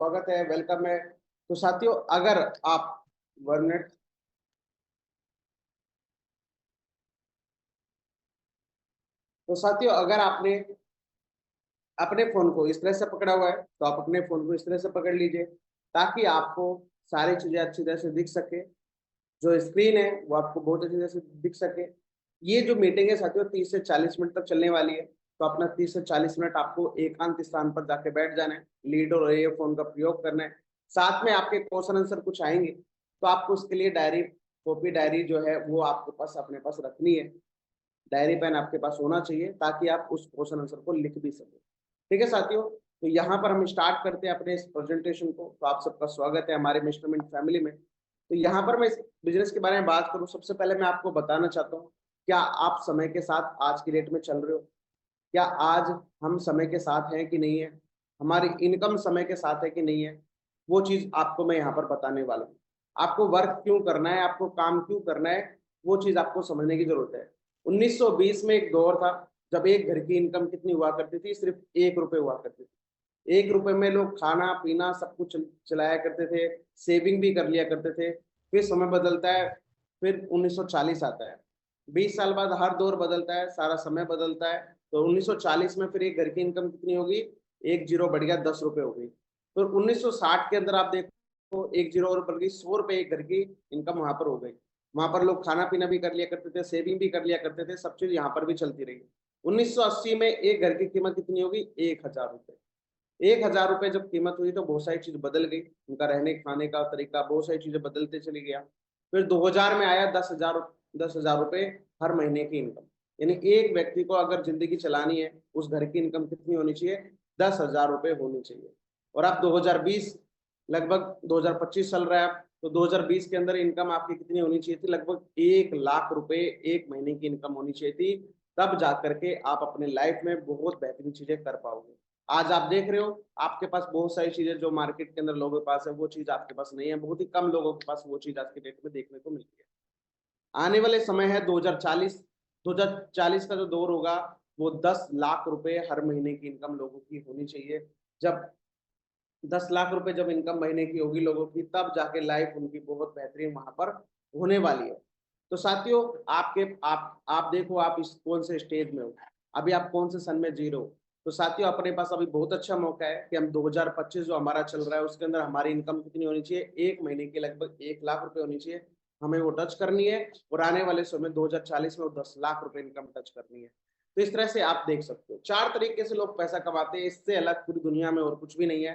स्वागत है, वेलकम है। तो साथियों, अगर आप 1 मिनट। तो साथियों, अगर आपने अपने फोन को इस तरह से पकड़ा हुआ है तो आप अपने फोन को इस तरह से पकड़ लीजिए ताकि आपको सारी चीजें अच्छी तरह से दिख सके। जो स्क्रीन है वो आपको बहुत अच्छी तरह से दिख सके। ये जो मीटिंग है साथियों 30 से 40 मिनट तक चलने वाली है। तो अपना 30 से 40 मिनट आपको एकांत स्थान पर जाके बैठ जाना है, लीड और एयरफोन का प्रयोग करना है। साथ में आपके क्वेश्चन आंसर कुछ आएंगे तो आपको उसके लिए डायरी, कॉपी डायरी जो है वो आपके पास अपने पास रखनी है। डायरी पेन आपके पास होना चाहिए ताकि आप उस क्वेश्चन आंसर को लिख भी सकें। ठीक है साथियों, तो यहाँ पर हम स्टार्ट करते हैं अपने इस प्रेजेंटेशन को। तो आप सबका स्वागत है हमारे मिस्टर मिंट फैमिली में। तो यहाँ पर मैं इस बिजनेस के बारे में बात करूँ, सबसे पहले मैं आपको बताना चाहता हूँ, क्या आप समय के साथ आज की डेट में चल रहे हो? क्या आज हम समय के साथ हैं कि नहीं है? हमारी इनकम समय के साथ है कि नहीं है? वो चीज आपको मैं यहाँ पर बताने वाला हूँ। आपको वर्क क्यों करना है, आपको काम क्यों करना है, वो चीज आपको समझने की जरूरत है। 1920 में एक दौर था जब एक घर की इनकम कितनी हुआ करती थी? सिर्फ 1 रुपए हुआ करती थी। 1 रुपए में लोग खाना पीना सब कुछ चलाया करते थे, सेविंग भी कर लिया करते थे। फिर समय बदलता है, फिर 1940 आता है। 20 साल बाद हर दौर बदलता है, सारा समय बदलता है। तो 1940 में फिर एक घर की इनकम कितनी होगी? एक जीरो बढ़ गया, 10 रुपए हो गई। तो 1960 के अंदर आप देखो, एक जीरो और बढ़ गई, 100 रुपए एक घर की इनकम वहां पर हो गई। वहां पर लोग खाना पीना भी कर लिया करते थे, सेविंग भी कर लिया करते थे, सब चीज यहाँ पर भी चलती रही। 1980 में एक घर की कीमत कितनी होगी? 1,000 रुपए। 1,000 रुपए जब कीमत हुई तो बहुत सारी चीज बदल गई, उनका रहने खाने का तरीका, बहुत सारी चीजें बदलते चली गया। फिर 2000 में आया 10,000 रुपए हर महीने की इनकम। यानी एक व्यक्ति को अगर जिंदगी चलानी है, उस घर की इनकम कितनी होनी चाहिए? 10,000 रुपए होनी चाहिए। और अब 2020, लगभग 2025 चल रहा है। तो 2020 के अंदर इनकम आपकी कितनी होनी चाहिए थी? लगभग 1 लाख रुपए एक महीने की इनकम होनी चाहिए थी। तब जाकर के आप अपने लाइफ में बहुत बेहतरीन चीजें कर पाओगे। आज आप देख रहे हो आपके पास बहुत सारी चीजें जो मार्केट के अंदर लोगों के पास है, वो चीज आपके पास नहीं है। बहुत ही कम लोगों के पास वो चीज आज के डेट में देखने को मिलती है। आने वाले समय है 2040। 2040 का जो दौर होगा वो 10 लाख रुपए हर महीने की इनकम लोगों की होनी चाहिए। जब 10 लाख रुपए जब इनकम महीने की होगी लोगों की, तब जाके लाइफ उनकी बहुत बेहतरीन वहां पर होने वाली है। तो साथियों, आप देखो आप इस कौन से स्टेज में हो, अभी आप कौन से सन में जी रहे हो। तो साथियों, अपने पास अभी बहुत अच्छा मौका है कि हम 2025 जो हमारा चल रहा है उसके अंदर हमारी इनकम कितनी होनी चाहिए? एक महीने की लगभग 1 लाख रुपए होनी चाहिए। हमें वो टच करनी है। और आने वाले समय 2040 में वो 10 लाख रुपए इनकम टच करनी है। तो इस तरह से आप देख सकते हो 4 तरीके से लोग पैसा कमाते हैं, इससे अलग पूरी दुनिया में और कुछ भी नहीं है।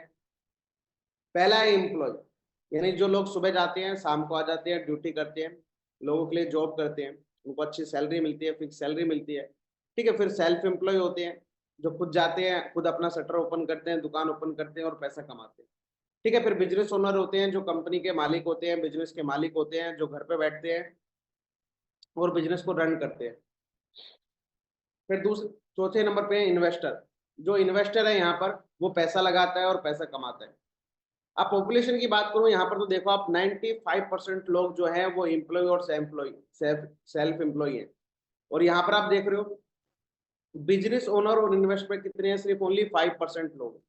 पहला है एम्प्लॉय, यानी जो लोग सुबह जाते हैं शाम को आ जाते हैं, ड्यूटी करते हैं, लोगों के लिए जॉब करते हैं, उनको अच्छी सैलरी मिलती है, फिक्स सैलरी मिलती है। ठीक है, फिर सेल्फ एम्प्लॉय होते हैं, जो खुद जाते हैं, खुद अपना शटर ओपन करते हैं, दुकान ओपन करते हैं और पैसा कमाते हैं। ठीक है, फिर बिजनेस ओनर होते हैं, जो कंपनी के मालिक होते हैं, बिजनेस के मालिक होते हैं, जो घर पे बैठते हैं और बिजनेस को रन करते हैं। फिर दूसरे चौथे नंबर पे है इन्वेस्टर। जो इन्वेस्टर है यहाँ पर वो पैसा लगाता है और पैसा कमाता है। अब पॉपुलेशन की बात करूं यहाँ पर तो देखो आप 95% लोग जो है वो एम्प्लॉय और सेल्फ एम्प्लॉय है। और यहाँ पर आप देख रहे हो बिजनेस ओनर और इन्वेस्टमेंट कितने हैं? सिर्फ ओनली 5% लोग।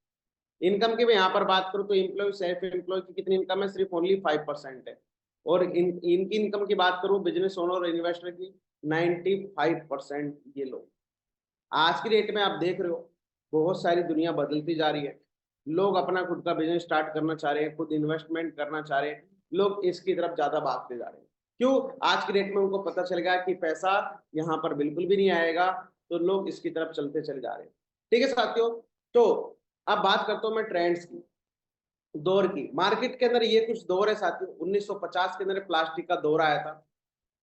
इनकम की मैं यहाँ पर बात करूं तो एम्प्लॉय सेल्फ एम्प्लॉय की कितनी इनकम है? सिर्फ ओनली 5% है। और इनकी इनकम की बात करूं बिजनेस ओनर और इन्वेस्टर की, 95% ये लोग। आज की डेट में आप देख रहे हो बहुत सारी दुनिया बदलती जा रही है। लोग अपना खुद का बिजनेस स्टार्ट करना चाह रहे हैं, खुद इन्वेस्टमेंट करना चाह रहे हैं। लोग इसकी तरफ ज्यादा भागते जा रहे हैं। क्यों? आज की डेट में उनको पता चल गया कि पैसा यहाँ पर बिल्कुल भी नहीं आएगा, तो लोग इसकी तरफ चलते चले जा रहे हैं। ठीक है साथियों, तो अब बात करता हूँ मैं ट्रेंड्स की, दौर की। मार्केट के अंदर ये कुछ दौर है साथियों। 1950 के अंदर प्लास्टिक का दौर आया था।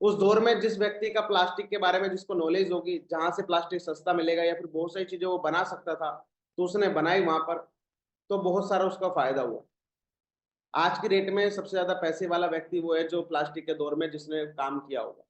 उस दौर में जिस व्यक्ति का प्लास्टिक के बारे में जिसको नॉलेज होगी, जहां से प्लास्टिक सस्ता मिलेगा या फिर बहुत सारी चीजें वो बना सकता था, तो उसने बनाई वहां पर। तो बहुत सारा उसका फायदा हुआ। आज की डेट में सबसे ज्यादा पैसे वाला व्यक्ति वो है जो प्लास्टिक के दौर में जिसने काम किया होगा।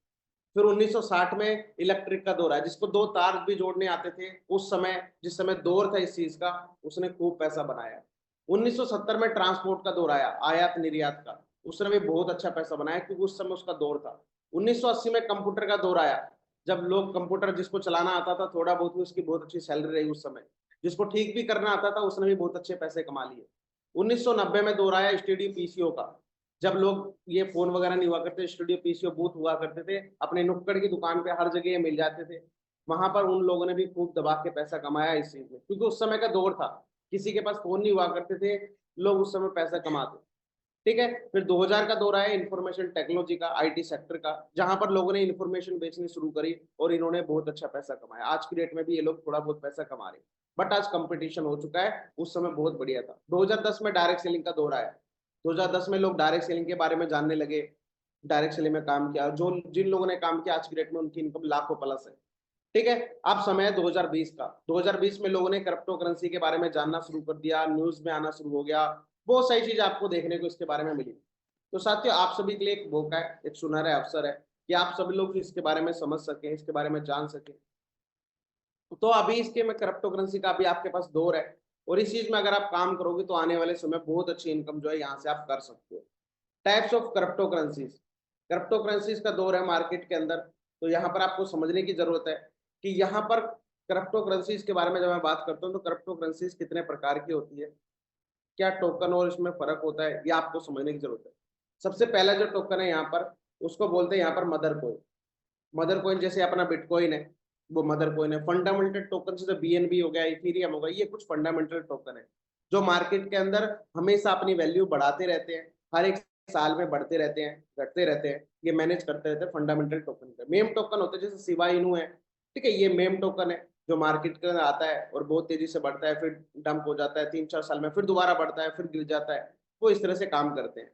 फिर 1960 में इलेक्ट्रिक का दौर है, जिसको दो तार भी जोड़ने आते थे उस समय, जिस समय दौर था इस चीज का, उसने खूब पैसा बनाया। 1970 में ट्रांसपोर्ट का दौर आया, आयात निर्यात का, उसने भी बहुत अच्छा पैसा बनाया क्योंकि उस समय उसका दौर था। 1980 में कंप्यूटर का दौर आया, जब लोग कंप्यूटर जिसको चलाना आता था थोड़ा बहुत भी, उसकी बहुत अच्छी सैलरी रही उस समय। जिसको ठीक भी करना आता था उसने भी बहुत अच्छे पैसे कमा लिए। 1990 में दौर आया स्टूडियो पीसीओ का, जब लोग ये फोन वगैरह नहीं हुआ करते, स्टूडियो पीसीओ बूथ हुआ करते थे, अपने नुक्कड़ की दुकान पे हर जगह ये मिल जाते थे। वहां पर उन लोगों ने भी खूब दबा के पैसा कमाया इस चीज में, क्योंकि उस समय का दौर था, किसी के पास फोन नहीं हुआ करते थे, लोग उस समय पैसा कमाते। ठीक है, फिर 2000 का दौर आया इंफॉर्मेशन टेक्नोलॉजी का, आईटी सेक्टर का, जहां पर लोगों ने इंफॉर्मेशन बेचनी शुरू करी और इन्होंने बहुत अच्छा पैसा कमाया। आज की डेट में भी ये लोग थोड़ा बहुत पैसा कमा रहे हैं, बट आज कंपटीशन हो चुका है, उस समय बहुत बढ़िया था। 2010 में डायरेक्ट सेलिंग का दौर आया, 2010 में लोग डायरेक्ट सेलिंग के बारे में जानने लगे, डायरेक्ट सेलिंग में काम किया, जो जिन लोगों ने काम किया आज की डेट में उनकी इनकम लाखों प्लस है। ठीक है, अब समय है 2020 का। 2020 में लोगों ने क्रिप्टो करेंसी के बारे में जानना शुरू कर दिया, न्यूज में आना शुरू हो गया, बहुत सारी चीजें आपको देखने को इसके बारे में मिली। तो साथियों, आप सभी के लिए एक मौका है, एक सुनहरा अवसर है कि आप सभी लोग इसके बारे में समझ सकें, इसके बारे में जान सकें। तो अभी इसके में क्रिप्टो करेंसी का अभी आपके पास दौर है, और इस चीज में अगर आप काम करोगे तो आने वाले समय बहुत अच्छी इनकम जो है यहाँ से आप कर सकते हो। Types of crypto currencies, crypto currencies का दौर है मार्केट के अंदर। तो यहाँ पर आपको समझने की जरूरत है कि यहाँ पर क्रिप्टो करेंसीज के बारे में जब मैं बात करता हूँ तो क्रिप्टो करेंसीज कितने प्रकार की होती है, क्या टोकन और इसमें फर्क होता है, ये आपको समझने की जरूरत है। सबसे पहला जो टोकन है यहाँ पर, उसको बोलते हैं यहाँ पर मदर कोइन। मदर कोइन जैसे अपना बिटकॉइन है, वो मदर कोइन है। फंडामेंटल टोकन जैसे बीएनबी हो गया, इथेरियम हो गया, ये कुछ फंडामेंटल टोकन है जो मार्केट के अंदर हमेशा अपनी वैल्यू बढ़ाते रहते हैं, हर एक साल में बढ़ते रहते हैं, घटते रहते हैं, ये मैनेज करते रहते हैं। फंडामेंटल टोकन का मेम टोकन होता है, जैसे शिबा इनू है, ठीक है, ये मेम टोकन है जो मार्केट के अंदर आता है और बहुत तेजी से बढ़ता है, फिर डंप हो जाता है 3-4 साल में, फिर दोबारा बढ़ता है, फिर गिर जाता है। वो इस तरह से काम करते हैं।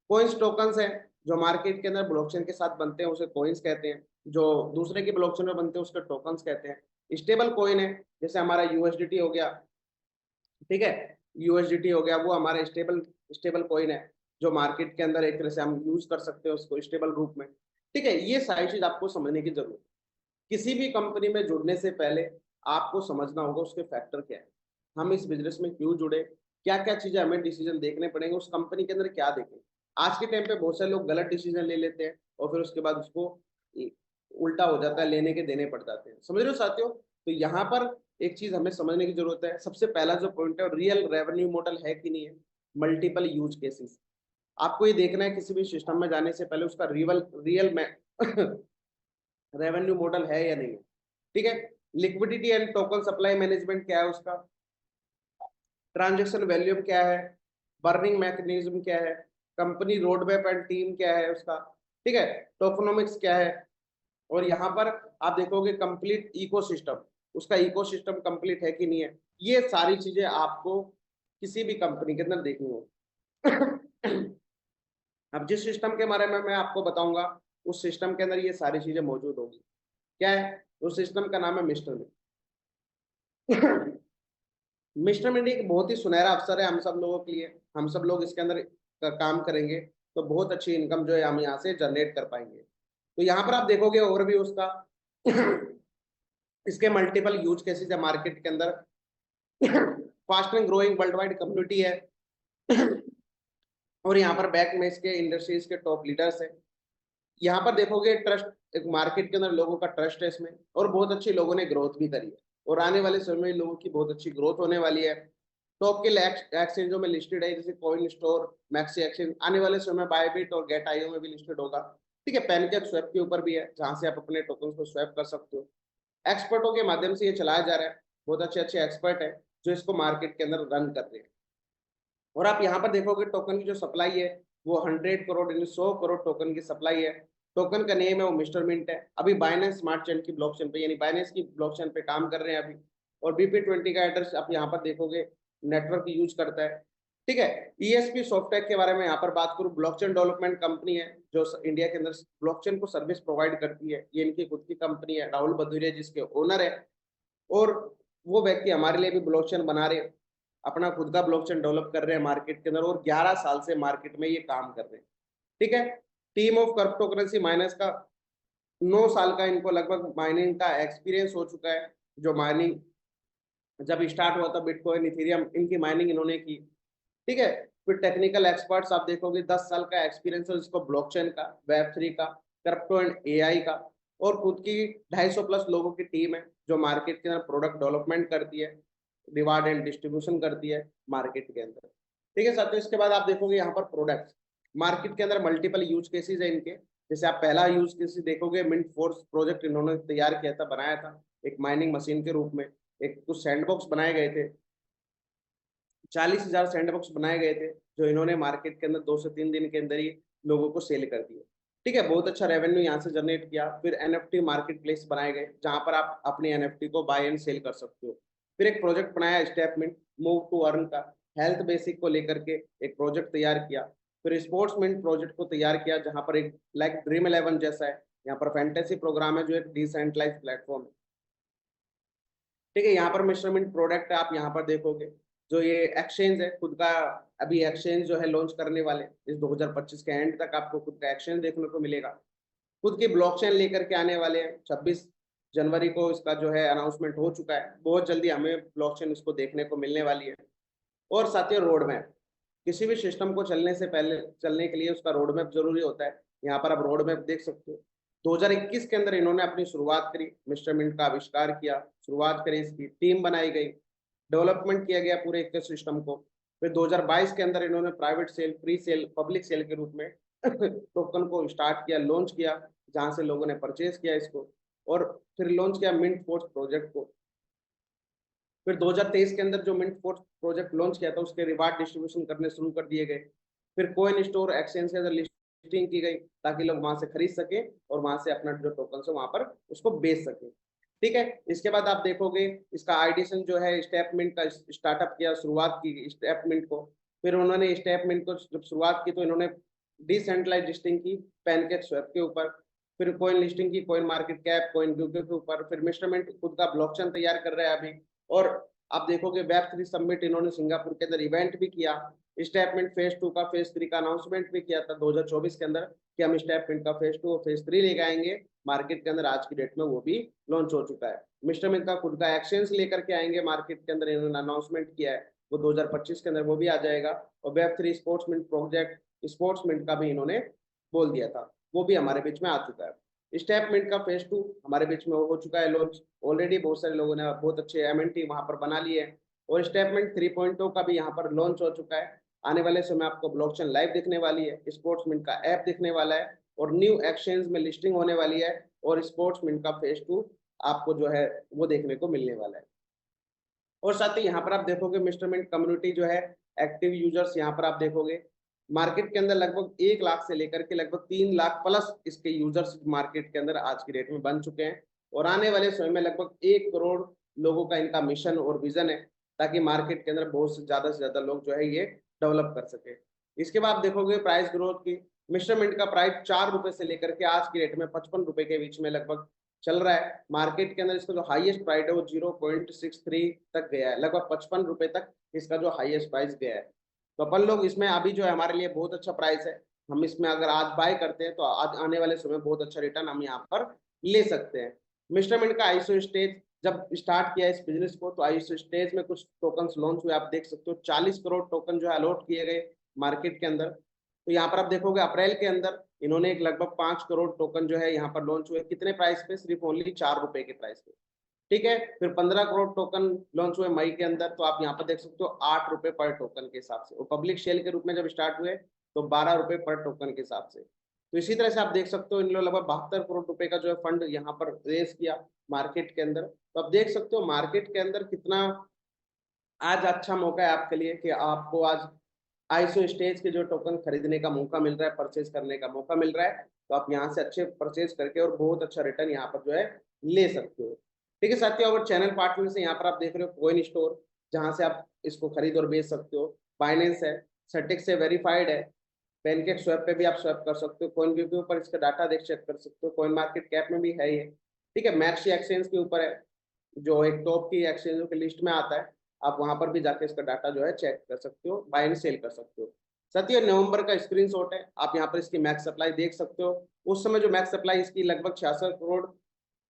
कोइंस टोकन्स है जो मार्केट के अंदर ब्लॉकचेन के साथ बनते हैं, उसे कोइंस कहते हैं। जो दूसरे के ब्लॉकचेन में बनते हैं उसके टोकन्स कहते हैं। स्टेबल कोइन है, जैसे हमारा यूएसडीटी हो गया, ठीक है, यूएसडीटी हो गया, वो हमारा स्टेबल स्टेबल कोइन है जो मार्केट के अंदर एक तरह से हम यूज कर सकते हैं उसको स्टेबल रूप में। ठीक है, ये सारी चीज आपको समझने की जरूरत है। किसी भी कंपनी में जुड़ने से पहले आपको समझना होगा उसके फैक्टर क्या है, हम इस बिजनेस में क्यों जुड़े, क्या क्या चीजें हमें डिसीजन देखने पड़ेंगे, उस कंपनी के अंदर क्या देखें। आज के टाइम पे बहुत सारे लोग गलत डिसीजन ले लेते हैं और फिर उसके बाद उसको उल्टा हो जाता है, लेने के देने पड़ जाते हैं। समझ रहे हो साथियों? तो यहाँ पर एक चीज हमें समझने की जरूरत है। सबसे पहला जो पॉइंट है, रियल रेवेन्यू मॉडल है कि नहीं है, मल्टीपल यूज केसेस। आपको ये देखना है किसी भी सिस्टम में जाने से पहले उसका रियल रियल में रेवेन्यू मॉडल है या नहीं है। ठीक है, liquidity and token supply management क्या है उसका, ट्रांजेक्शन वैल्यूम क्या है, बर्निंग मैकेनिज्म क्या है, company road map and team क्या है उसका, ठीक है, टोकनोमिक्स क्या है। और यहाँ पर आप देखोगे कंप्लीट इकोसिस्टम, उसका इकोसिस्टम कंप्लीट है कि नहीं है। ये सारी चीजें आपको किसी भी कंपनी के अंदर देखनी हो। अब जिस सिस्टम के बारे में मैं आपको बताऊंगा, उस सिस्टम के अंदर ये सारी चीजें मौजूद होगी। क्या है उस सिस्टम का? नाम है मिस्टर मिट। मिस्टर मिट एक बहुत ही सुनहरा अवसर है हम सब लोगों के लिए। हम सब लोग इसके अंदर काम करेंगे तो बहुत अच्छी इनकम जो है हम यहाँ से जनरेट कर पाएंगे। तो यहाँ पर आप देखोगे और भी उसका इसके मल्टीपल यूज केसेस है मार्केट के अंदर। Fast and growing world wide community है। और यहाँ पर बैक में इसके इंडस्ट्रीज के टॉप लीडर्स हैं। यहाँ पर देखोगे ट्रस्ट, एक मार्केट के अंदर लोगों का ट्रस्ट है इसमें, और बहुत अच्छे लोगों ने ग्रोथ भी करी है, और आने वाले समय में लोगों की बहुत अच्छी ग्रोथ होने वाली है। टॉप के एक्सचेंजों में लिस्टेड है, जैसे कॉइन स्टोर, मैक्सी एक्सचेंज, आने वाले समय बायबिट और गेट आईओ में भी लिस्टेड होगा। ठीक है, पैनकेक स्वैप के ऊपर भी है, जहां से आप अपने टोकन को स्वैप कर सकते हो। एक्सपर्टों के माध्यम से ये चलाया जा रहा है, बहुत अच्छे अच्छे एक्सपर्ट है जो इसको मार्केट के अंदर रन कर रहे हैं। और आप यहाँ पर देखोगे टोकन की जो सप्लाई है वो 100 करोड़ यानी 100 करोड़ टोकन की सप्लाई है। टोकन का नेम है वो मिस्टर मिंट है। अभी बाइनेंस स्मार्ट चेन की ब्लॉकचेन पे यानी बाइनेंस की ब्लॉकचेन पे काम कर रहे हैं अभी। और BP20 का एड्रेस आप यहाँ पर देखोगे, नेटवर्क यूज करता है। ठीक है, ESP सॉफ्टटेक के बारे में यहाँ पर बात करूँ, ब्लॉकचेन डेवलपमेंट कंपनी है जो इंडिया के अंदर ब्लॉकचेन को सर्विस प्रोवाइड करती है। ये इनकी खुद की कंपनी है, राहुल बदूरिया जिसके ओनर है। और वो व्यक्ति हमारे लिए भी ब्लॉकचेन बना रहे हैं, अपना खुद का ब्लॉकचेन डेवलप कर रहे हैं मार्केट के अंदर, और 11 साल से मार्केट में ये काम कर रहे हैं। ठीक है, team of crypto currency miners का 9 साल का इनको लगभग माइनिंग का एक्सपीरियंस हो चुका है। जो माइनिंग जब स्टार्ट हुआ था बिटकॉइन इथेरियम, इनकी माइनिंग इन्होंने की। ठीक है, फिर टेक्निकल एक्सपर्ट्स आप देखोगे 10 साल का एक्सपीरियंस है जिसको ब्लॉकचेन का, वेब3 का, क्रिप्टो एंड एआई का। और खुद की 250 प्लस लोगों की टीम है जो मार्केट के अंदर प्रोडक्ट डेवलपमेंट करती है, रिवार्ड एंड डिस्ट्रीब्यूशन करती है मार्केट के अंदर। ठीक है साथियों, इसके बाद आप देखोगे यहाँ पर प्रोडक्ट्स, मार्केट के अंदर मल्टीपल यूज केसेस है इनके। जैसे आप पहला यूज केस देखोगे, मिंट फोर्स प्रोजेक्ट इन्होंने तैयार किया था, बनाया था एक माइनिंग मशीन के रूप में। एक कुछ सैंडबॉक्स बनाए गए थे, 40,000 सैंडबॉक्स बनाए गए थे, जो इन्होंने मार्केट के अंदर 2 से 3 दिन के अंदर ही लोगों को सेल कर दिए। ठीक है, बहुत अच्छा रेवेन्यू यहाँ से जनरेट किया। फिर एनएफटी मार्केट प्लेस बनाए गए, जहां पर आप अपनी एनएफटी को बाय एंड सेल कर सकते हो। फिर एक प्रोजेक्ट बनाया स्टेपमिंट मूव टू अर्न का, हेल्थ बेसिक को लेकर के एक प्रोजेक्ट तैयार किया। फिर स्पोर्ट्समिंट प्रोजेक्ट को तैयार किया, जहां पर एक लाइक ड्रीम 11 जैसा है, यहाँ पर फैंटेसी प्रोग्राम है जो एक डिसेंट्रलाइज प्लेटफॉर्म है। ठीक है, यहाँ पर मेजरमेंट प्रोडक्ट आप यहाँ पर देखोगे, जो ये एक्सचेंज है खुद का, अभी एक्सचेंज जो है लॉन्च करने वाले इस 2025 के एंड तक आपको खुद का एक्सचेंज देखने को मिलेगा। खुद की ब्लॉकचेन लेकर के आने वाले हैं, 26 जनवरी को इसका जो है अनाउंसमेंट हो चुका है। बहुत जल्दी हमें ब्लॉकचेन इसको देखने को मिलने वाली है। और साथियों रोड मैप, किसी भी सिस्टम को चलने से पहले, चलने के लिए उसका रोड मैप जरूरी होता है। यहाँ पर आप रोड मैप देख सकते हो। 2021 के अंदर इन्होंने अपनी शुरुआत करी, मिस्टर मिंट का आविष्कार किया, शुरुआत करी, इसकी टीम बनाई गई, डेवलपमेंट किया गया पूरे इको सिस्टम को। फिर 2022 के अंदर इन्होंने private sale, free sale, public sale के रूप में टोकन को स्टार्ट किया, लॉन्च किया, जहां से लोगों ने परचेज किया इसको। और फिर लॉन्च किया मिंट फोर्स प्रोजेक्ट को। फिर 2023 के अंदर जो मिंट फोर्स प्रोजेक्ट लॉन्च किया था, उसके रिवार्ड डिस्ट्रीब्यूशन करने शुरू कर दिए गए। फिर कोइन स्टोर एक्सचेंज के अंदर लिस्टिंग की गई, ताकि लोग वहां से खरीद सके और वहां से अपना जो टोकन है वहां पर उसको बेच सके। ठीक है, इसके बाद आप देखोगे इसका आईडीसन जो है स्टेपमिंट का स्टार्टअप किया, शुरुआत की स्टेपमिंट को। फिर उन्होंने स्टेपमिंट को जब शुरुआत की तो इन्होंने डिसेंट्रलाइज लिस्टिंग की पैनकेक स्वैप के ऊपर। फिर कॉइन लिस्टिंग की कॉइन मार्केट कैप, कॉइन ब्यूके के ऊपर। फिर मिस्टरमेंट खुद का ब्लॉकचेन तैयार कर रहा है अभी। और आप देखोगे वेब 3 समिट इन्होंने सिंगापुर के अंदर इवेंट भी किया। स्टेपमेंट फेज 2 का, फेज 3 का अनाउंसमेंट भी किया था 2024 के अंदर, कि हम स्टेपमेंट का फेज 2 और फेज 3 लेके आएंगे मार्केट के अंदर। आज की डेट में वो भी लॉन्च हो चुका है। मिस्टर मिंट का खुद का एक्सचेंज लेकर के आएंगे मार्केट के अंदर, इन्होंने अनाउंसमेंट किया है, वो 2025 के अंदर वो भी आ जाएगा। और वेब 3 स्पोर्ट्समिंट प्रोजेक्ट, स्पोर्ट्समिंट का भी इन्होंने बोल दिया था, वो भी हमारे बीच में आ चुका है। स्टेपमिंट का फेज 2 हमारे बीच में हो चुका है लॉन्च ऑलरेडी। बहुत सारे लोगों ने बहुत अच्छे एमएनटी वहां पर बना लिए हैं। और स्टेपमेंट 3.0 का भी यहाँ पर लॉन्च हो चुका है। आने वाले समय आपको ब्लॉकचेन लाइव दिखने वाली है, स्पोर्ट्समिंट का ऐप दिखने वाला है, और न्यू एक्सचेंज में लिस्टिंग होने वाली है। और स्पोर्ट्समिंट का फेज 2 आपको जो है वो देखने को मिलने वाला है। और साथ ही यहाँ पर आप देखोगे मिस्टर मिंट कम्युनिटी जो है, एक्टिव यूजर्स यहाँ पर आप देखोगे मार्केट के अंदर लगभग 1 लाख से लेकर के लगभग 3 लाख प्लस इसके यूजर्स मार्केट के अंदर आज की डेट में बन चुके हैं। और आने वाले समय में लगभग 1 करोड़ लोगों का इनका मिशन और विजन है, ताकि मार्केट के अंदर बहुत से ज्यादा लोग जो है ये डेवलप कर सके। इसके बाद आप देखोगे प्राइस ग्रोथ की, मिस्टर मिंट का प्राइस 4 रुपए से लेकर के आज की डेट में 55 रुपए के बीच में लगभग चल रहा है। मार्केट के अंदर इसका जो हाईएस्ट प्राइस है वो 0.63 तक गया है, लगभग 55 रुपए तक इसका जो हाईएस्ट प्राइस गया है। तो अपन लोग इसमें अभी जो है हमारे लिए बहुत अच्छा प्राइस है। हम इसमें अगर आज बाय करते हैं तो आज आने वाले समय बहुत अच्छा रिटर्न हम यहाँ पर ले सकते हैं। मिस्टर मिंट का आईसीओ स्टेज जब स्टार्ट किया इस बिजनेस को, तो आईसीओ स्टेज में कुछ टोकन लॉन्च हुए, आप देख सकते हो 40 करोड़ टोकन जो है अलॉट किए गए मार्केट के अंदर। तो यहाँ पर आप देखोगे अप्रैल के अंदर इन्होंने एक लगभग 5 करोड़ टोकन जो है यहाँ पर लॉन्च हुए, कितने प्राइस पे, सिर्फ ओनली 4 रुपए के प्राइस पे। ठीक है, फिर 15 करोड़ टोकन लॉन्च हुए मई के अंदर, तो आप यहाँ पर देख सकते हो 8 रुपए पर टोकन के हिसाब से। और पब्लिक शेल के रूप में जब स्टार्ट हुए तो 12 रुपए पर टोकन के हिसाब से। तो इसी तरह से आप देख सकते हो इन लोग लगभग 72 करोड़ रुपए का जो है फंड यहाँ पर रेज किया मार्केट के अंदर। तो आप देख सकते हो मार्केट के अंदर कितना आज अच्छा मौका है आपके लिए, कि आपको आज आईसीओ स्टेज के जो टोकन खरीदने का मौका मिल रहा है, परचेज करने का मौका मिल रहा है। तो आप यहाँ से अच्छे परचेज करके और बहुत अच्छा रिटर्न यहाँ पर जो है ले सकते हो। ठीक है साथियों, अगर चैनल पार्टनर से यहाँ पर आप देख रहे हो कॉइन स्टोर, जहाँ से आप इसको खरीद और बेच सकते हो। बाइनेंस है, सेटिक से वेरीफाइड है, पैनकेक स्वैप पे भी आप स्वैप कर सकते हो, कॉइन व्यू के ऊपर इसका डाटा देख चेक कर सकते हो, कॉइन मार्केट कैप में भी है ये। ठीक है, मैक्सी एक्सचेंज के ऊपर है, जो एक टॉप की एक्सचेंजों की लिस्ट में आता है। आप वहां पर भी जाके इसका डाटा जो है चेक कर सकते हो, बाय एंड सेल कर सकते हो। साथियों नवंबर का स्क्रीनशॉट है, आप यहाँ पर इसकी मैक्स सप्लाई देख सकते हो। उस समय जो मैक्स सप्लाई इसकी लगभग 66 करोड़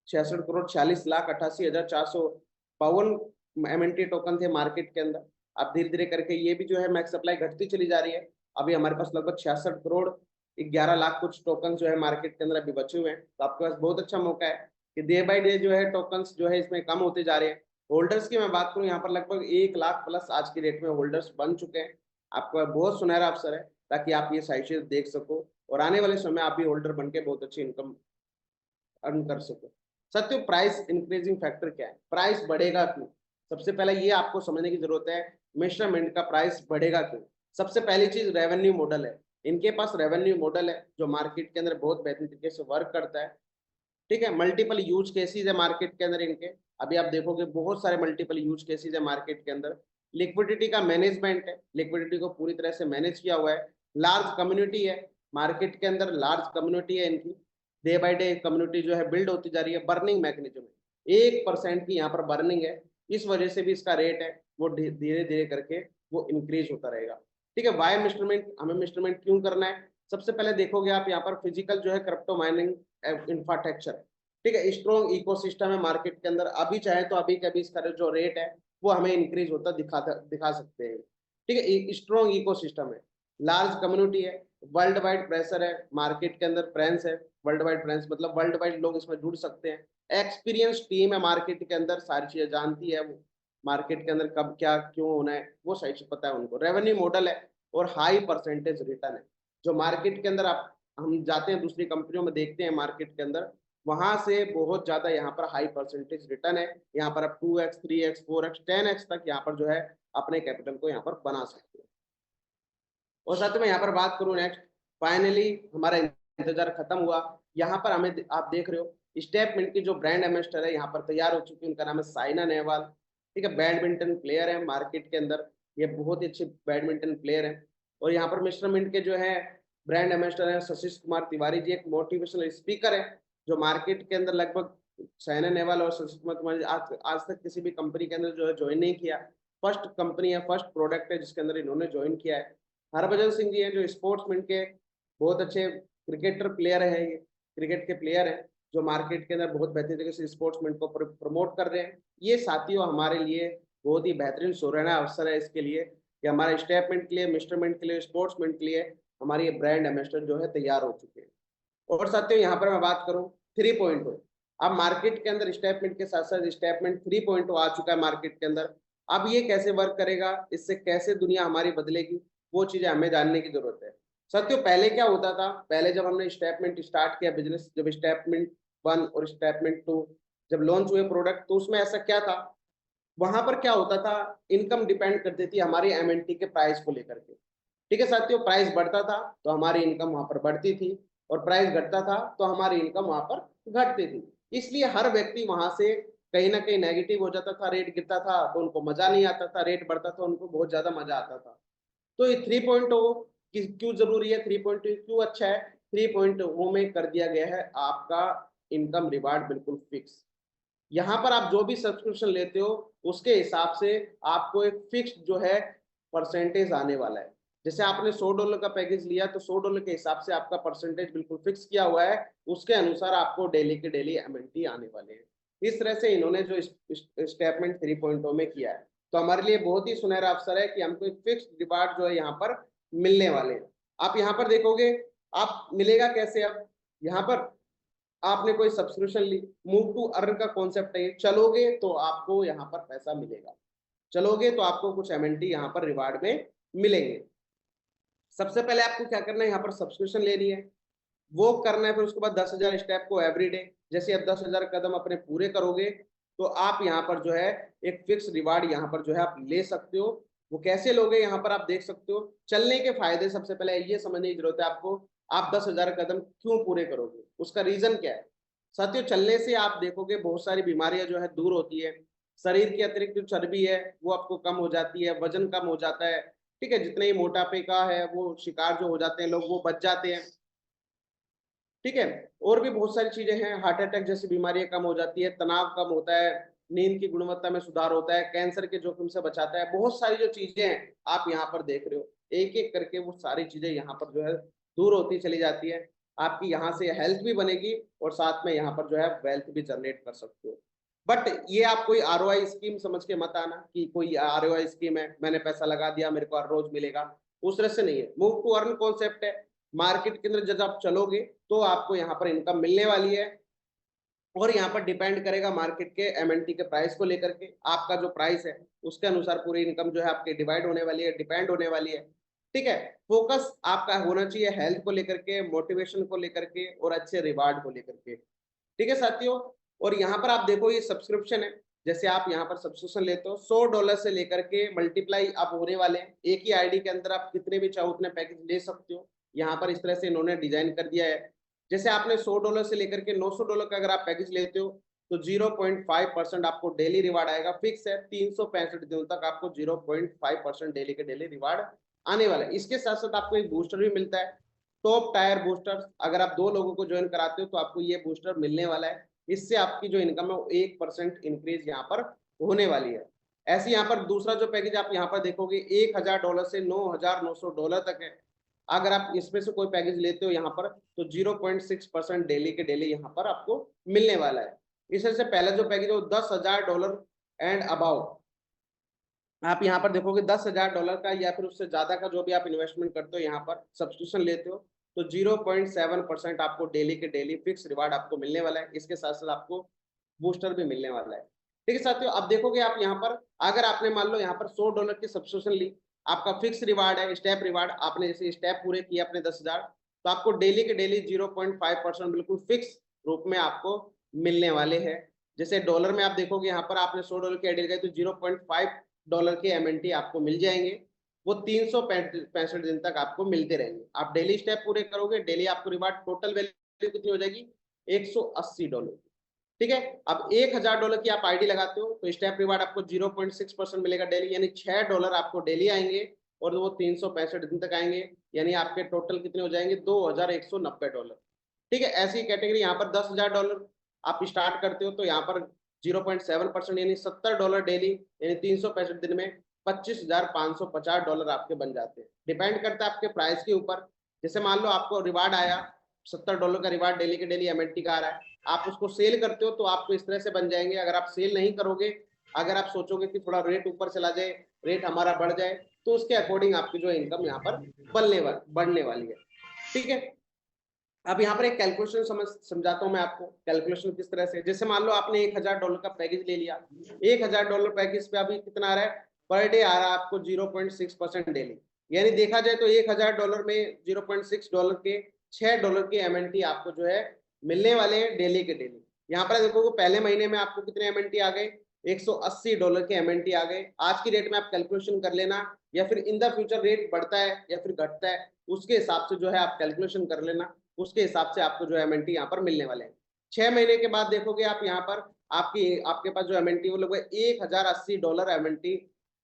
46,88,452 एमएनटी टोकन थे मार्केट के अंदर। अब धीरे धीरे करके ये भी जो है मैक्स सप्लाई घटती चली जा रही है। अभी हमारे पास लगभग 66 करोड़ 11 लाख कुछ टोकन जो है मार्केट के अंदर अभी बचे हुए हैं। तो आपके पास बहुत अच्छा मौका है कि डे बाय डे जो है टोकन्स जो है इसमें कम होते जा रहे हैं। होल्डर्स की मैं बात करूं, यहाँ पर लगभग 1 लाख प्लस आज की डेट में होल्डर्स बन चुके हैं। आपका बहुत सुनहरा अवसर है, ताकि आप ये सारी चीजें देख सको और आने वाले समय आप भी होल्डर बन के बहुत अच्छी इनकम अर्न कर सको। सत्य, प्राइस इंक्रीजिंग फैक्टर क्या है, प्राइस बढ़ेगा क्यों? सबसे पहले ये आपको समझने की जरूरत है, मेजरमेंट का प्राइस बढ़ेगा क्यों। सबसे पहली चीज रेवेन्यू मॉडल है। इनके पास रेवेन्यू मॉडल है जो मार्केट के अंदर बहुत बेहतरीन तरीके से वर्क करता है। ठीक है, मल्टीपल यूज केसेस है मार्केट के अंदर इनके। अभी आप देखोगे बहुत सारे मल्टीपल यूज केसेस है मार्केट के अंदर। लिक्विडिटी का मैनेजमेंट है, लिक्विडिटी को पूरी तरह से मैनेज किया हुआ है। लार्ज कम्युनिटी है मार्केट के अंदर, लार्ज कम्युनिटी है इनकी। डे बाय डे कम्युनिटी जो है बिल्ड होती जा रही है। बर्निंग मैकेनिज्म है, 1% की यहाँ पर बर्निंग है, इस वजह से भी इसका रेट है वो धीरे धीरे करके वो इंक्रीज होता रहेगा। ठीक है, वाई मेजरमेंट, हमें मेजरमेंट क्यों करना है? सबसे पहले देखोगे आप यहाँ पर फिजिकल जो है क्रिप्टो माइनिंग इंफ्रास्ट्रक्चर, ठीक है, स्ट्रॉन्ग इकोसिस्टम है मार्केट के अंदर। अभी चाहे तो अभी कभी इसका जो रेट है वो हमें इंक्रीज होता दिखा सकते हैं। ठीक है, स्ट्रॉन्ग इकोसिस्टम है, लार्ज कम्युनिटी है, वर्ल्ड वाइड प्रेशर है मार्केट के अंदर, फ्रेंड्स है, वर्ल्ड वाइड फ्रेंड्स मतलब वर्ल्ड वाइड लोग इसमें जुड़ सकते हैं। एक्सपीरियंस टीम है मार्केट के अंदर, सारी चीजें जानती है वो, मार्केट के अंदर कब क्या क्यों होना है वो सही से पता है उनको। रेवेन्यू मॉडल है और हाई परसेंटेज रिटर्न है। जो मार्केट के अंदर आप हम जाते हैं दूसरी कंपनियों में देखते हैं मार्केट के अंदर, वहां से बहुत ज्यादा यहाँ पर हाई परसेंटेज रिटर्न है। यहाँ पर आप 2x 3x 4x 10x तक यहाँ पर जो है अपने कैपिटल को यहाँ पर बना सकते हैं। और साथ में यहाँ पर बात करूँ नेक्स्ट, फाइनली हमारा इंतजार खत्म हुआ। यहाँ पर हमें आप देख रहे हो स्टेटमेंट की जो ब्रांड एम्बेसडर है यहाँ पर तैयार हो चुकी है, उनका नाम है साइना नेहवाल। ठीक है, बैडमिंटन प्लेयर है मार्केट के अंदर, ये बहुत ही अच्छे बैडमिंटन प्लेयर है। और यहाँ पर मिस्टर मिंट के जो है ब्रांड एम्बेसडर है शशिश कुमार तिवारी जी, एक मोटिवेशनल स्पीकर है जो मार्केट के अंदर लगभग साइना नेहवाल और शशिश कुमार तिवारी आज तक किसी भी कंपनी के अंदर जो है ज्वाइन नहीं किया। फर्स्ट कंपनी है, फर्स्ट प्रोडक्ट है जिसके अंदर इन्होंने ज्वाइन किया है। हरभजन सिंह जी हैं जो स्पोर्ट्समैन के बहुत अच्छे क्रिकेटर प्लेयर है, ये क्रिकेट के प्लेयर हैं जो मार्केट के अंदर बहुत बेहतरीन तरीके से स्पोर्ट्समैन को प्रमोट कर रहे हैं। ये साथियों हमारे लिए बहुत ही बेहतरीन सुनहरा अवसर है इसके लिए कि हमारे स्टेटमेंट के लिए, मिस्टरमेंट के लिए, स्पोर्ट्समैन के लिए हमारी ब्रांड एम्बेसडर जो है तैयार हो चुके हैं। और साथियों यहाँ पर मैं बात करूँ 3.0, अब मार्केट के अंदर स्टेटमेंट के साथ साथ स्टेटमेंट 3.0 आ चुका है मार्केट के अंदर। अब ये कैसे वर्क करेगा, इससे कैसे दुनिया हमारी बदलेगी, वो चीजें हमें जानने की जरूरत है। साथियों पहले क्या होता था, पहले जब हमने स्टेटमेंट स्टार्ट किया बिजनेस, जब स्टेटमेंट 1 और स्टेटमेंट 2 जब लॉन्च हुए प्रोडक्ट, तो उसमें ऐसा क्या था, वहां पर क्या होता था, इनकम डिपेंड करती थी हमारी एमएनटी के प्राइस को लेकर के। ठीक है साथियों, प्राइस बढ़ता था तो हमारी इनकम वहां पर बढ़ती थी, और प्राइस घटता था तो हमारी इनकम वहां पर घटती थी। इसलिए हर व्यक्ति वहां से कहीं ना कहीं नेगेटिव हो जाता था। रेट गिरता था तो उनको मजा नहीं आता था, रेट बढ़ता था उनको बहुत ज्यादा मजा आता था। तो ये 3.0 क्यों जरूरी है, 3.0 क्यों अच्छा है? 3.0 में कर दिया गया है आपका इनकम रिवार्ड बिल्कुल फिक्स। यहाँ पर आप जो भी सब्सक्रिप्शन लेते हो उसके हिसाब से आपको एक फिक्स जो है परसेंटेज आने वाला है। जैसे आपने $100 का पैकेज लिया तो $100 के हिसाब से आपका परसेंटेज बिल्कुल फिक्स किया हुआ है, उसके अनुसार आपको डेली के डेली एमएनटी आने वाले हैं। इस तरह से इन्होंने जो स्टेटमेंट 3.0 में किया है, तो हमारे लिए बहुत ही सुनहरा अवसर है कि हमको एक फिक्स रिवार्ड जो है यहाँ पर मिलने वाले हैं। आप यहाँ पर देखोगे, आप मिलेगा कैसे? अब यहाँ पर आपने कोई सब्सक्रिप्शन ली, मूव टू अर्न का कॉन्सेप्ट है, चलोगे तो आपको यहाँ पर पैसा मिलेगा, चलोगे तो आपको कुछ एमएनटी यहाँ पर रिवार्ड में मिलेंगे। सबसे पहले आपको क्या करना है, यहाँ पर सब्सक्रिप्शन लेनी है, वो करना है, फिर उसके बाद 10,000 स्टेप को एवरीडे, जैसे आप 10,000 कदम अपने पूरे करोगे तो आप यहाँ पर जो है एक फिक्स रिवार्ड यहाँ पर जो है आप ले सकते हो। वो कैसे लोगे यहाँ पर आप देख सकते हो। चलने के फायदे सबसे पहले ये समझने की जरूरत है आपको, आप 10,000 कदम क्यों पूरे करोगे, उसका रीजन क्या है? साथियों चलने से आप देखोगे बहुत सारी बीमारियां जो है दूर होती है, शरीर की अतिरिक्त जो चर्बी है वो आपको कम हो जाती है, वजन कम हो जाता है। ठीक है, जितने ही मोटापे का है वो शिकार जो हो जाते हैं लोग वो बच जाते हैं। ठीक है, और भी बहुत सारी चीजें हैं, हार्ट अटैक जैसी बीमारियां कम हो जाती है, तनाव कम होता है, नींद की गुणवत्ता में सुधार होता है, कैंसर के जोखिम से बचाता है। बहुत सारी जो चीजें हैं आप यहाँ पर देख रहे हो, एक एक करके वो सारी चीजें यहाँ पर जो है दूर होती चली जाती है। आपकी यहाँ से हेल्थ भी बनेगी और साथ में यहाँ पर जो है वेल्थ भी जनरेट कर सकते हो। बट ये आप कोई आरओआई स्कीम समझ के मत आना कि कोई आरओआई स्कीम है, मैंने पैसा लगा दिया मेरे को हर रोज मिलेगा, उस तरह से नहीं है। मूव टू अर्न कॉन्सेप्ट है, मार्केट के अंदर जब आप चलोगे तो आपको यहाँ पर इनकम मिलने वाली है, और यहाँ पर डिपेंड करेगा मार्केट के एमएनटी के प्राइस को लेकर के। आपका जो प्राइस है उसके अनुसार पूरी इनकम जो है आपकी डिवाइड होने वाली है, डिपेंड होने वाली है। ठीक है। फोकस आपका होना चाहिए हेल्थ को लेकर के, मोटिवेशन को लेकर के और अच्छे रिवार्ड को लेकर के। ठीक है साथियों। और यहाँ पर आप देखो ये सब्सक्रिप्शन है, जैसे आप यहाँ पर सब्सक्रिप्शन लेते हो $100 से लेकर के मल्टीप्लाई आप होने वाले हैं, एक ही आईडी के अंदर आप कितने भी चाहो उतने पैकेज ले सकते हो। यहाँ पर इस तरह से इन्होंने डिजाइन कर दिया है। जैसे आपने $100 से लेकर के $900 का अगर आप पैकेज लेते हो तो 0.5% आपको डेली रिवार्ड आएगा। फिक्स है 365 दिनों तक आपको 0.5% डेली के डेली रिवार्ड आने वाला है। इसके साथ साथ आपको एक बूस्टर भी मिलता है, टॉप टायर बूस्टर। अगर आप 2 लोगों को ज्वाइन कराते हो तो आपको ये बूस्टर मिलने वाला है। इससे आपकी जो इनकम है वो 1% इंक्रीज यहाँ पर होने वाली है। ऐसे यहाँ पर दूसरा जो पैकेज आप यहाँ पर देखोगे $1000 से $9900 तक है। अगर आप इसमें से कोई पैकेज लेते हो यहाँ पर तो 0.6% डेली के डेली यहाँ पर आपको मिलने वाला है। इससे से पहले जो पैकेज है वो $10,000 एंड अबाउ, आप यहाँ पर देखोगे $10,000 का या फिर उससे ज्यादा का जो भी आप इन्वेस्टमेंट करते हो यहाँ पर सब्सक्रिप्शन लेते हो तो 0.7% आपको डेली के डेली फिक्स रिवार्ड आपको मिलने वाला है। इसके साथ साथ आपको बूस्टर भी मिलने वाला है। ठीक है साथियों, अब देखोगे आप यहाँ पर अगर आपने मान लो यहाँ पर $100 की सब्सक्रिप्शन ली, आपका फिक्स रिवार्ड है स्टेप रिवार्ड, आपने जैसे स्टेप पूरे किए अपने 10,000 तो आपको डेली के डेली 0.5% बिल्कुल फिक्स रूप में आपको मिलने वाले हैं। जैसे डॉलर में आप देखोगे यहाँ पर आपने $100 की आईडी लगाई तो $0.5 के MNT आपको मिल जाएंगे। वो 365 दिन तक आपको मिलते रहेंगे। आप डेली स्टेप पूरे करोगे, डेली आपको रिवार्ड टोटल वैल्यू कितनी हो जाएगी $180। ठीक है। अब $1000 की आप आईडी लगाते हो तो स्टेप रिवार्ड आपको 0.6% मिलेगा डेली, यानी $6 आपको डेली आएंगे और वो 365 दिन तक आएंगे, यानी आपके टोटल कितने हो जाएंगे $2190। ठीक है। ऐसी कैटेगरी यहाँ पर $10,000 आप स्टार्ट करते हो तो यहाँ पर 0.7% यानी $70 डेली, यानी 365 दिन में $25,550 आपके बन जाते हैं। डिपेंड करता है आपके प्राइस के ऊपर। जैसे मान लो आपको रिवार्ड आया $70 का रिवार्ड डेली के डेली MNT का आ रहा है, आप उसको सेल करते हो तो आपको इस तरह से बन जाएंगे। अगर आप सेल नहीं करोगे, अगर आप सोचोगे कि थोड़ा रेट ऊपर चला जाए, रेट हमारा बढ़ जाए, तो उसके अकॉर्डिंग आपकी जो इनकम यहाँ पर बढ़ने वाली है। ठीक है। अब यहाँ पर एक कैलकुलेशन समझाता हूँ मैं आपको। कैलकुलेशन किस तरह से, जैसे मान लो आपने $1000 का पैकेज ले लिया, $1000 पैकेज पे अभी कितना आ रहा है पर डे आ रहा है आपको 0.6% डेली, यानी देखा जाए तो $1000 में $0.6 के $6 के MNT आपको जो है मिलने वाले हैं डेली के डेली। यहाँ पर देखो पहले महीने में आपको कितने MNT आ गए, $180 के MNT आ गए। आज की डेट में आप कैलकुलेशन कर लेना, या फिर इन द फ्यूचर रेट बढ़ता है या फिर घटता है उसके हिसाब से जो है आप कैलकुलेशन कर लेना, उसके हिसाब से आपको जो MNT यहाँ पर मिलने वाले हैं। 6 महीने के बाद देखोगे आप यहाँ पर आपके पास जो MNT वो लगभग $1080 MNT,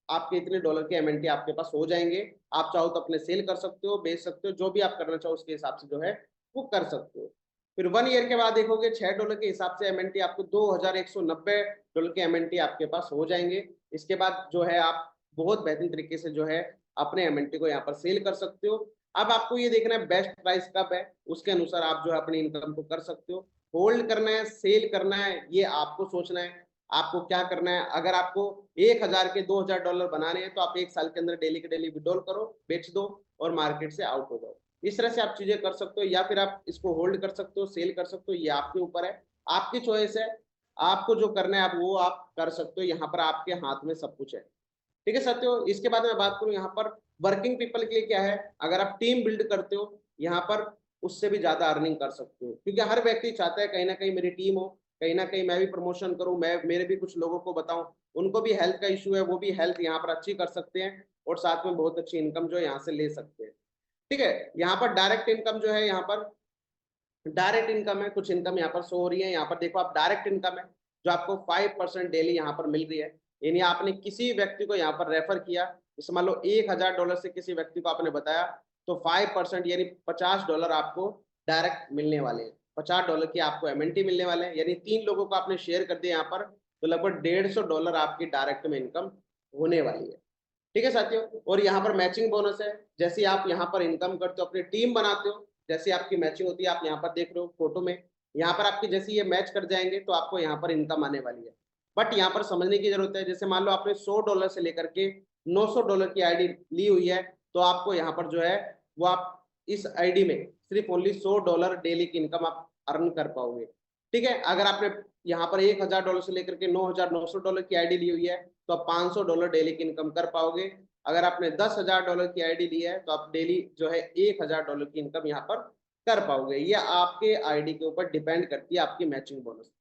आपके इतने डॉलर के MNT आपके पास हो जाएंगे। आप चाहो तो अपने सेल कर सकते हो, बेच सकते हो, जो भी आप करना चाहो उसके हिसाब से जो है वो कर सकते हो। फिर 1 ईयर के बाद देखोगे $6 के हिसाब से MNT आपको $2190 के MNT आपके पास हो जाएंगे। इसके बाद जो है आप बहुत बेहतरीन तरीके से जो है अपने MNT को यहाँ पर सेल कर सकते हो। अब आपको ये देखना है बेस्ट प्राइस कब है, उसके अनुसार आप जो है अपनी इनकम को कर सकते हो। होल्ड करना है, सेल करना है, ये आपको सोचना है आपको क्या करना है। अगर आपको 1000 के $2000 बनाने हैं तो आप 1 साल के अंदर डेली के डेली विड्रॉल करो, बेच दो और मार्केट से आउट हो जाओ। इस तरह से आप चीजें कर सकते हो, या फिर आप इसको होल्ड कर सकते हो, सेल कर सकते हो, ये आपके ऊपर है, आपकी चॉइस है। आपको जो करना है आप वो आप कर सकते हो, यहाँ पर आपके हाथ में सब कुछ है। ठीक है साथियों। इसके बाद मैं बात करूं यहाँ पर वर्किंग पीपल के लिए क्या है, अगर आप टीम बिल्ड करते हो यहाँ पर उससे भी ज्यादा अर्निंग कर सकते हो, क्योंकि हर व्यक्ति चाहता है कहीं ना कहीं मेरी टीम हो, कहीं ना कहीं मैं भी प्रमोशन करूं, मैं मेरे भी कुछ लोगों को बताऊं, उनको भी हेल्थ का इशू है, वो भी हेल्थ यहाँ पर अच्छी कर सकते हैं और साथ में बहुत अच्छी इनकम जो है यहाँ से ले सकते हैं। ठीक है। यहाँ पर डायरेक्ट इनकम जो है, यहाँ पर डायरेक्ट इनकम है, कुछ इनकम यहाँ पर शो हो रही है। यहाँ पर देखो आप डायरेक्ट इनकम है जो आपको 5% डेली यहाँ पर मिल रही है, यानी आपने किसी व्यक्ति को यहाँ पर रेफर किया, जैसे मान लो $1000 से किसी व्यक्ति को आपने बताया तो 5% यानी $50 आपको डायरेक्ट मिलने वाले हैं। $50 की आपको MNT मिलने वाले हैं, यानी 3 लोगों को आपने शेयर कर दिया यहाँ पर तो लगभग $150 आपकी डायरेक्ट में इनकम होने वाली है। ठीक है साथियों। और यहाँ पर मैचिंग बोनस है, जैसे आप यहाँ पर इनकम करते हो अपनी टीम बनाते हो, जैसे आपकी मैचिंग होती है, आप यहाँ पर देख रहे हो फोटो में, यहाँ पर आपकी जैसे ये मैच कर जाएंगे तो आपको यहाँ पर इनकम आने वाली है। बट यहाँ पर समझने की जरूरत है, जैसे मान लो आपने $100 से लेकर के $900 की आईडी ली हुई है तो आपको यहाँ पर जो है वो आप इस आईडी में सिर्फ ओनली $100 डेली की इनकम आप अर्न कर पाओगे। ठीक है। अगर आपने यहाँ पर $1000 से लेकर के $9900 की आईडी ली हुई है तो आप $500 डेली की इनकम कर पाओगे। अगर आपने $10,000 की आईडी ली है तो आप डेली जो है $1,000 की इनकम यहाँ पर कर पाओगे। ये आपके आईडी के ऊपर डिपेंड करती है आपकी मैचिंग बोनस।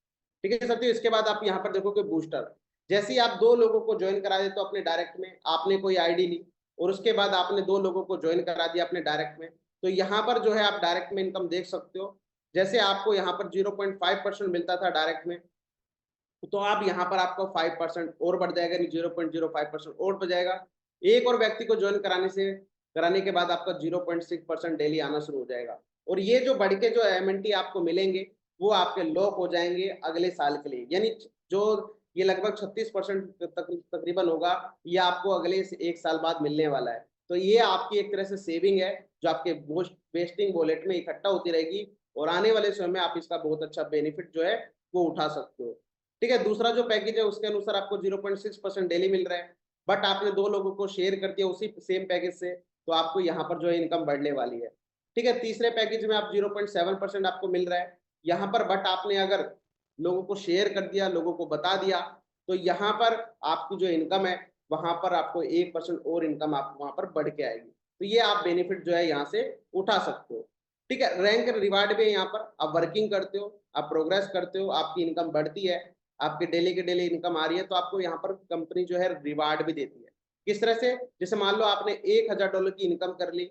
ठीक है साथियों, इसके बाद आप यहाँ पर देखोगे बूस्टर। जैसे ही आप 2 लोगों को ज्वाइन करा देते हो अपने डायरेक्ट में, आपने कोई आईडी ली और उसके बाद आपने 2 लोगों को ज्वाइन करा दिया अपने डायरेक्ट में, तो यहाँ पर जो है आप डायरेक्ट में इनकम देख सकते हो। जैसे आपको यहाँ पर 0.5% मिलता था डायरेक्ट में, तो आप यहाँ पर आपको 5% और बढ़ जाएगा, 0.05% और बढ़ जाएगा। एक और व्यक्ति को ज्वाइन कराने के बाद आपका 0.6% डेली आना शुरू हो जाएगा। और ये जो बढ़ के जो एमएनटी आपको मिलेंगे वो आपके लॉक हो जाएंगे अगले साल के लिए, यानी जो ये लगभग 36% तकरीबन होगा, ये आपको अगले एक साल बाद मिलने वाला है। तो ये आपकी एक तरह से सेविंग है जो आपके वेस्टिंग वॉलेट में इकट्ठा होती रहेगी, और आने वाले समय में आप इसका बहुत अच्छा बेनिफिट जो है वो उठा सकते हो। ठीक है, दूसरा जो पैकेज है उसके अनुसार आपको 0.6% डेली मिल रहा है, बट आपने 2 लोगों को शेयर कर दिया उसी सेम पैकेज से, तो आपको यहाँ पर जो है इनकम बढ़ने वाली है। ठीक है, तीसरे पैकेज में आप 0.7% आपको मिल रहा है यहाँ पर, बट आपने अगर लोगों को शेयर कर दिया, लोगों को बता दिया, तो यहाँ पर आपकी जो इनकम है वहां पर आपको 1% और इनकम आप वहां पर बढ़ के आएगी। तो ये आप बेनिफिट जो है यहाँ से उठा सकते हो। ठीक है, रैंक रिवार्ड भी है यहाँ पर, आप वर्किंग करते हो, आप प्रोग्रेस करते हो, आपकी इनकम बढ़ती है, आपके डेली के डेली इनकम आ रही है, तो आपको यहाँ पर कंपनी जो है रिवार्ड भी देती है। किस तरह से? जैसे मान लो आपने $1,000 की इनकम कर ली,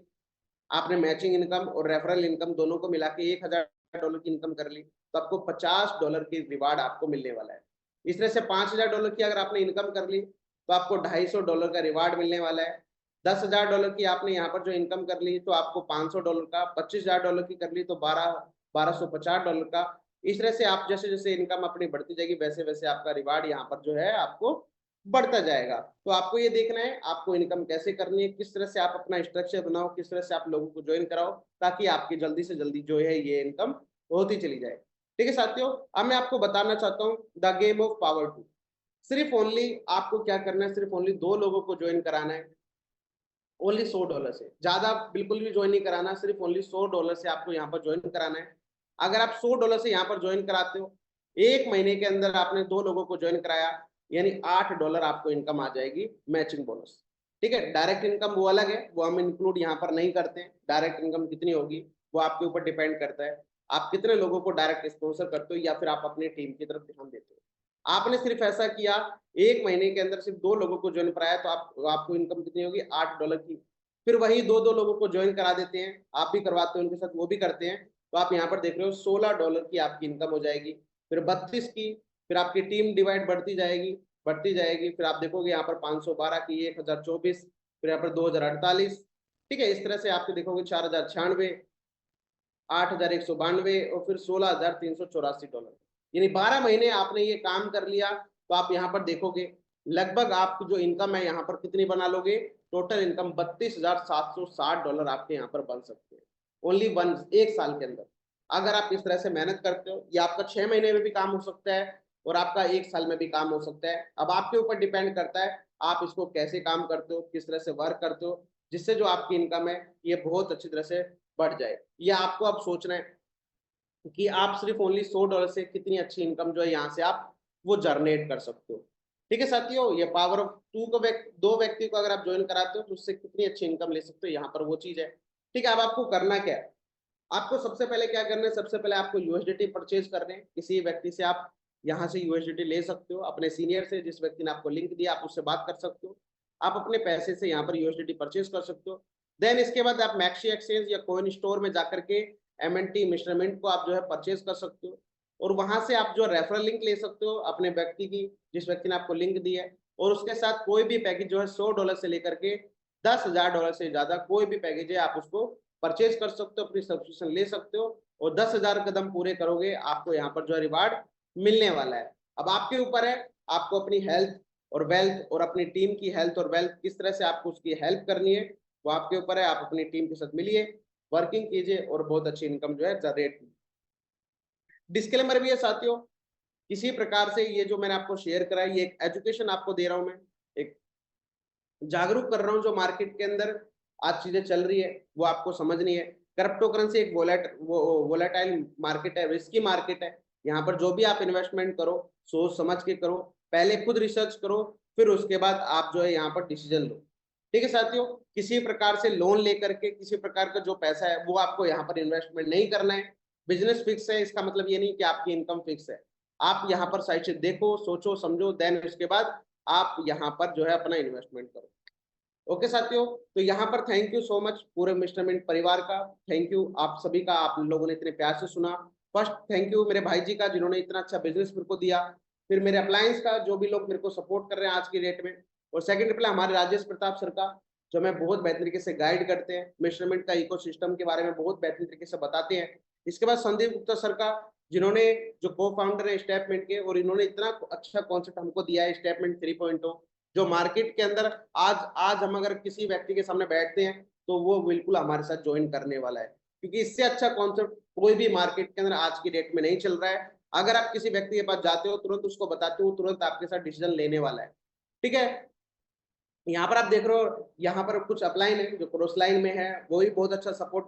आपने मैचिंग इनकम और रेफरल इनकम दोनों को मिला के $1,000 की इनकम कर ली, तो आपको $50 की रिवार्ड आपको मिलने वाला है। इस तरह से $5,000 की अगर आपने इनकम कर ली तो आपको $250 का रिवार्ड मिलने वाला है। $10,000 की आपने यहाँ पर जो इनकम कर ली तो आपको $500 का, $25,000 की कर ली तो $1,250 का। इस तरह से आप जैसे जैसे इनकम अपनी बढ़ती जाएगी वैसे वैसे आपका रिवार्ड यहाँ पर जो है आपको बढ़ता जाएगा। तो आपको ये देखना है आपको इनकम कैसे करनी है, किस तरह से आप अपना स्ट्रक्चर बनाओ, किस तरह से आप लोगों को ज्वाइन कराओ, ताकि आपकी जल्दी से जल्दी जो है ये इनकम होती चली जाए। ठीक है साथियों, अब मैं आपको बताना चाहता हूँ द गेम ऑफ पावर 2। सिर्फ ओनली आपको क्या करना है, सिर्फ ओनली 2 लोगों को ज्वाइन कराना है, ओनली $100 से, ज्यादा बिल्कुल भी ज्वाइन नहीं कराना, सिर्फ ओनली $100 से आपको यहाँ पर ज्वाइन कराना है। अगर आप $100 से यहाँ पर ज्वाइन कराते हो, 1 महीने के अंदर आपने 2 लोगों को ज्वाइन कराया, यानी $8 आपको इनकम आ जाएगी मैचिंग बोनस। ठीक है, डायरेक्ट इनकम वो अलग है, वो हम इंक्लूड यहाँ पर नहीं करते हैं। डायरेक्ट इनकम कितनी होगी वो आपके ऊपर डिपेंड करता है, आप कितने लोगों को डायरेक्ट स्पॉन्सर करते हो या फिर आप अपनी टीम की तरफ ध्यान देते हो। आपने सिर्फ ऐसा किया, 1 महीने के अंदर सिर्फ 2 लोगों को ज्वाइन कराया, तो आपको इनकम कितनी होगी $8 की। फिर वही 2-2 लोगों को ज्वाइन करा देते हैं, आप भी करवाते हो उनके साथ, वो भी करते हैं, तो आप यहाँ पर देख रहे हो $16 की आपकी इनकम हो जाएगी, फिर 32 की, फिर आपकी टीम डिवाइड बढ़ती जाएगी, फिर आप देखोगे यहाँ पर 512 की, 1024, फिर यहाँ पर 2048। ठीक है, इस तरह से आपके देखोगे 4096, 8,192 और फिर $16,384, यानी 12 महीने आपने ये काम कर लिया, तो आप यहाँ पर देखोगे लगभग आपकी जो इनकम है यहाँ पर कितनी बना लोगे, टोटल इनकम $32,760 आपके यहाँ पर बन सकते हैं ओनली एक साल के अंदर। अगर आप इस तरह से मेहनत करते हो, ये आपका 6 महीने में भी काम हो सकता है और आपका 1 साल में भी काम हो सकता है। अब आपके ऊपर डिपेंड करता है आप इसको कैसे काम करते हो, किस तरह से वर्क करते हो, जिससे जो आपकी इनकम है ये बहुत अच्छी तरह से बढ़ जाए। ये आपको अब सोचना है कि आप सिर्फ ओनली $100 से कितनी अच्छी इनकम जो है यहाँ से आप वो जनरेट कर सकते हो। ठीक है साथियों, ये पावर ऑफ 2 को 2 व्यक्ति को अगर आप ज्वाइन कराते हो तो उससे कितनी अच्छी इनकम ले सकते हो, यहाँ पर वो चीज है। ठीक है, अब आपको करना क्या है, आपको सबसे पहले क्या करना है, सबसे पहले आपको यूएसडीटी परचेज करने हैं। किसी व्यक्ति से आप यहाँ से यूएसडीटी ले सकते हो, अपने सीनियर से, जिस व्यक्ति ने आपको लिंक दिया आप उससे बात कर सकते हो, आप अपने पैसे से यहाँ पर यूएसडीटी परचेज कर सकते हो। देन इसके बाद आप मैक्सी एक्सचेंज या कोइन स्टोर में जाकर के एमएनटी मिस्टरमेंट को आप जो है परचेज कर सकते हो, और वहां से आप जो रेफरल लिंक ले सकते हो अपने व्यक्ति की, जिस व्यक्ति ने आपको लिंक दी है, और उसके साथ कोई भी पैकेज जो है $100 से लेकर के $10,000 से ज्यादा कोई भी पैकेज है आप उसको परचेज कर सकते हो, अपनी सब्सक्रिप्शन ले सकते हो, और 10,000 कदम पूरे करोगे आपको यहाँ पर जो है रिवार्ड मिलने वाला है। अब आपके ऊपर है आपको अपनी हेल्थ और वेल्थ और अपनी टीम की हेल्थ और वेल्थ किस तरह से आपको उसकी हेल्प करनी है, वो आपके ऊपर है। आप अपनी टीम के साथ मिलिए, वर्किंग कीजिए और बहुत अच्छी इनकम जो है जनरेट। डिस्क्लेमर भी है साथियों, किसी प्रकार से ये जो मैंने आपको शेयर करा है ये एक एजुकेशन आपको दे रहा हूं, मैं एक जागरूक कर रहा हूं, जो मार्केट के अंदर आज चीजें चल रही है वो आपको समझनी है। क्रिप्टो करेंसी एक वोलेटाइल मार्केट है, रिस्की मार्केट है। यहाँ पर जो भी आप इन्वेस्टमेंट करो सोच समझ के करो, पहले खुद रिसर्च करो, फिर उसके बाद आप जो है यहाँ पर डिसीजन लो। ठीक है साथियों, किसी प्रकार से लोन लेकर के किसी प्रकार का जो पैसा है वो आपको यहाँ पर इन्वेस्टमेंट नहीं करना है। बिजनेस फिक्स है, इसका मतलब ये नहीं कि आपकी इनकम फिक्स है। आप यहाँ पर सही से देखो, सोचो, समझो, देन उसके बाद आप यहाँ पर जो है अपना इन्वेस्टमेंट करो। ओके साथियों, तो यहाँ पर थैंक यू सो मच पूरे मिस्टर मिंट परिवार का। थैंक यू आप सभी का, आप लोगों ने इतने प्यार से सुना। फर्स्ट थैंक यू मेरे भाई जी का, जिन्होंने इतना अच्छा बिजनेस मेरे को दिया। फिर मेरे अप्लायंस का, जो भी लोग मेरे को सपोर्ट कर रहे हैं आज की डेट में। और सेकंड रिप्लाई हमारे राजेश प्रताप सर का, जो हमें बहुत बेहतर तरीके से गाइड करते हैं, मेजरमेंट का इकोसिस्टम के बारे में बहुत बेहतरीन तरीके से बताते हैं। इसके बाद संदीप गुप्ता सर का, जिन्होंने, जो को फाउंडर है स्टेपमेंट के, और इन्होंने इतना अच्छा कॉन्सेप्ट हमको दिया है स्टेपमेंट 3.0, जो मार्केट के अंदर आज आज हम अगर किसी व्यक्ति के सामने बैठते हैं तो वो बिल्कुल हमारे साथ ज्वाइन करने वाला है, क्योंकि इससे अच्छा कॉन्सेप्ट कोई भी मार्केट के अंदर आज की डेट में नहीं चल रहा है। अगर आप किसी व्यक्ति के पास जाते हो, तुरंत उसको बताते हो, तुरंत आपके साथ डिसीजन लेने वाला है। ठीक है, यहाँ पर आप देख रहे हो, यहाँ पर कुछ अपलाइन है जो क्रॉस लाइन में है, वो भी बहुत अच्छा सपोर्ट